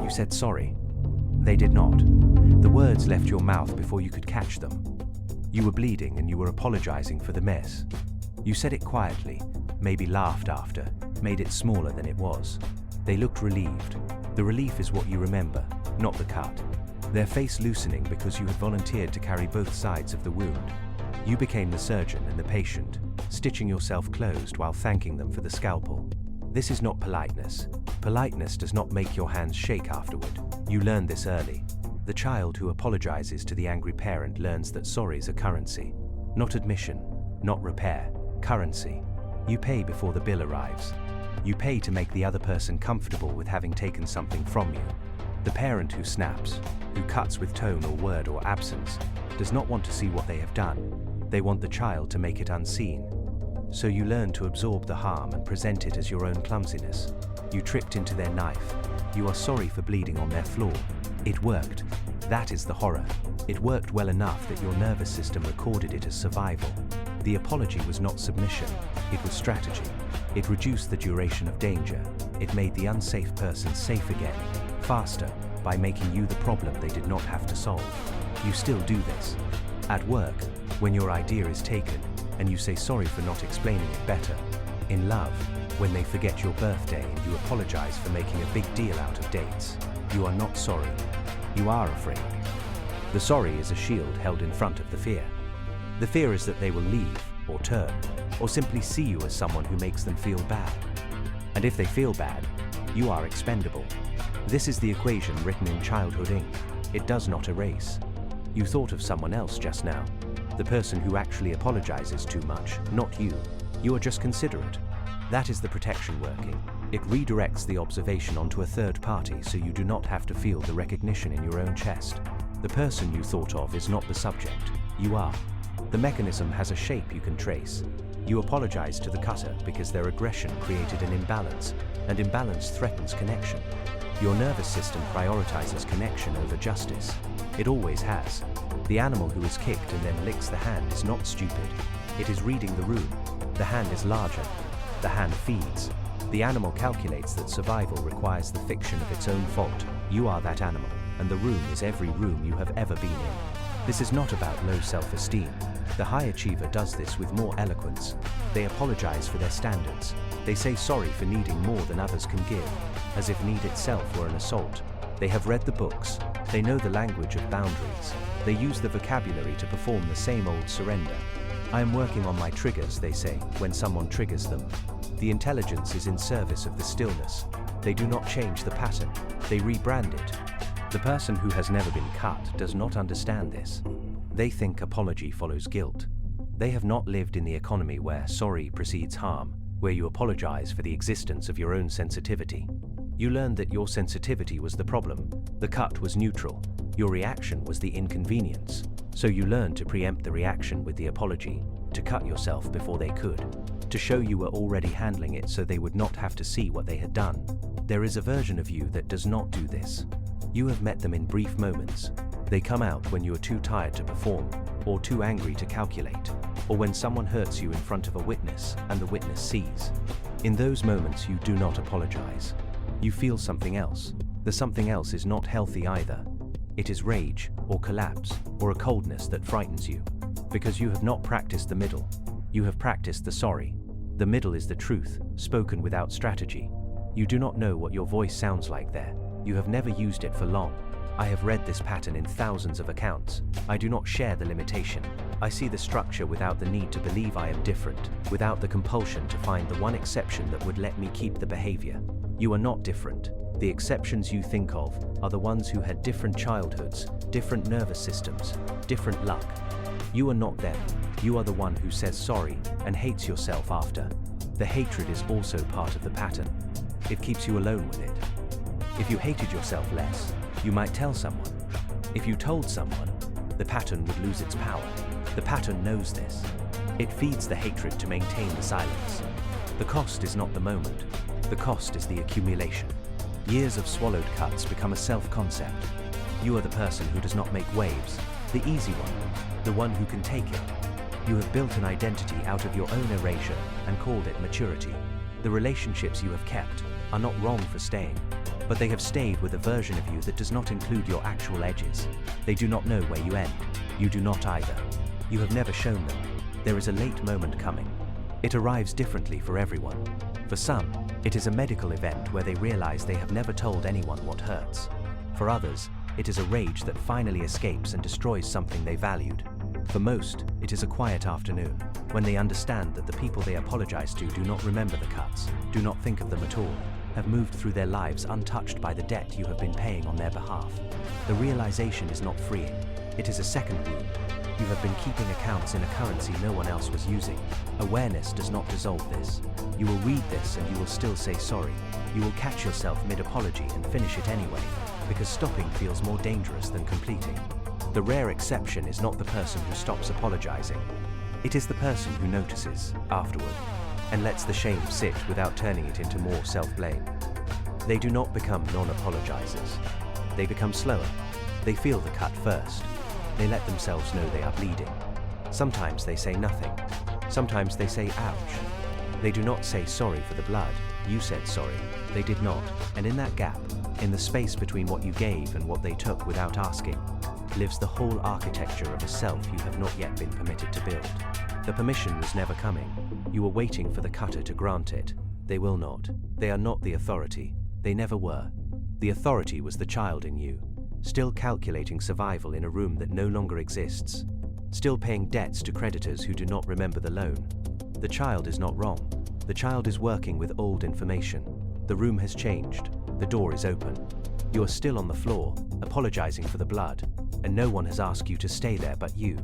You said sorry. They did not. The words left your mouth before you could catch them. You were bleeding and you were apologizing for the mess. You said it quietly, maybe laughed after, made it smaller than it was. They looked relieved. The relief is what you remember, not the cut. Their face loosening because you had volunteered to carry both sides of the wound. You became the surgeon and the patient, stitching yourself closed while thanking them for the scalpel. This is not politeness. Politeness does not make your hands shake afterward. You learned this early. The child who apologizes to the angry parent learns that sorries are currency. Not admission, not repair, currency. You pay before the bill arrives. You pay to make the other person comfortable with having taken something from you. The parent who snaps, who cuts with tone or word or absence, does not want to see what they have done. They want the child to make it unseen. So you learn to absorb the harm and present it as your own clumsiness. You tripped into their knife. You are sorry for bleeding on their floor. It worked. That is the horror. It worked well enough that your nervous system recorded it as survival. The apology was not submission, it was strategy. It reduced the duration of danger. It made the unsafe person safe again, faster, by making you the problem they did not have to solve. You still do this. At work, when your idea is taken, and you say sorry for not explaining it better. In love, when they forget your birthday and you apologize for making a big deal out of dates. You are not sorry. You are afraid. The sorry is a shield held in front of the fear. The fear is that they will leave, or turn, or simply see you as someone who makes them feel bad. And if they feel bad, you are expendable. This is the equation written in childhood ink. It does not erase. You thought of someone else just now. The person who actually apologizes too much, not you. You are just considerate. That is the protection working. It redirects the observation onto a third party so you do not have to feel the recognition in your own chest. The person you thought of is not the subject. You are. The mechanism has a shape you can trace. You apologize to the cutter because their aggression created an imbalance, and imbalance threatens connection. Your nervous system prioritizes connection over justice. It always has. The animal who is kicked and then licks the hand is not stupid. It is reading the room. The hand is larger. The hand feeds. The animal calculates that survival requires the fiction of its own fault. You are that animal, and the room is every room you have ever been in. This is not about low self-esteem. The high achiever does this with more eloquence. They apologize for their standards. They say sorry for needing more than others can give, as if need itself were an assault. They have read the books. They know the language of boundaries. They use the vocabulary to perform the same old surrender. I am working on my triggers, they say, when someone triggers them. The intelligence is in service of the stillness. They do not change the pattern. They rebrand it. The person who has never been cut does not understand this. They think apology follows guilt. They have not lived in the economy where sorry precedes harm, where you apologize for the existence of your own sensitivity. You learned that your sensitivity was the problem. The cut was neutral. Your reaction was the inconvenience. So you learned to preempt the reaction with the apology, to cut yourself before they could, to show you were already handling it so they would not have to see what they had done. There is a version of you that does not do this. You have met them in brief moments. They come out when you are too tired to perform, or too angry to calculate, or when someone hurts you in front of a witness and the witness sees. In those moments you do not apologize. You feel something else. The something else is not healthy either. It is rage, or collapse, or a coldness that frightens you. Because you have not practiced the middle. You have practiced the sorry. The middle is the truth, spoken without strategy. You do not know what your voice sounds like there. You have never used it for long. I have read this pattern in thousands of accounts. I do not share the limitation. I see the structure without the need to believe I am different, without the compulsion to find the one exception that would let me keep the behavior. You are not different. The exceptions you think of are the ones who had different childhoods, different nervous systems, different luck. You are not them. You are the one who says sorry and hates yourself after. The hatred is also part of the pattern. It keeps you alone with it. If you hated yourself less, you might tell someone. If you told someone, the pattern would lose its power. The pattern knows this. It feeds the hatred to maintain the silence. The cost is not the moment. The cost is the accumulation. Years of swallowed cuts become a self-concept. You are the person who does not make waves, the easy one, the one who can take it. You have built an identity out of your own erasure and called it maturity. The relationships you have kept are not wrong for staying. but they have stayed with a version of you that does not include your actual edges. They do not know where you end. You do not either. You have never shown them. There is a late moment coming. It arrives differently for everyone. For some, it is a medical event where they realize they have never told anyone what hurts. For others, it is a rage that finally escapes and destroys something they valued. For most, it is a quiet afternoon, when they understand that the people they apologize to do not remember the cuts, do not think of them at all, have moved through their lives untouched by the debt you have been paying on their behalf. The realization is not freeing. It is a second wound. You have been keeping accounts in a currency no one else was using. Awareness does not dissolve this. You will read this and you will still say sorry. You will catch yourself mid-apology and finish it anyway, because stopping feels more dangerous than completing. The rare exception is not the person who stops apologizing. It is the person who notices, afterward, and lets the shame sit without turning it into more self-blame. They do not become non-apologizers. They become slower. They feel the cut first. They let themselves know they are bleeding. Sometimes they say nothing. Sometimes they say ouch. They do not say sorry for the blood. You said sorry. They did not. And in that gap, in the space between what you gave and what they took without asking, lives the whole architecture of a self you have not yet been permitted to build. The permission was never coming. You were waiting for the cutter to grant it. They will not. They are not the authority. They never were. The authority was the child in you, still calculating survival in a room that no longer exists, still paying debts to creditors who do not remember the loan. The child is not wrong. The child is working with old information. The room has changed. The door is open. You are still on the floor, apologizing for the blood, and no one has asked you to stay there but you.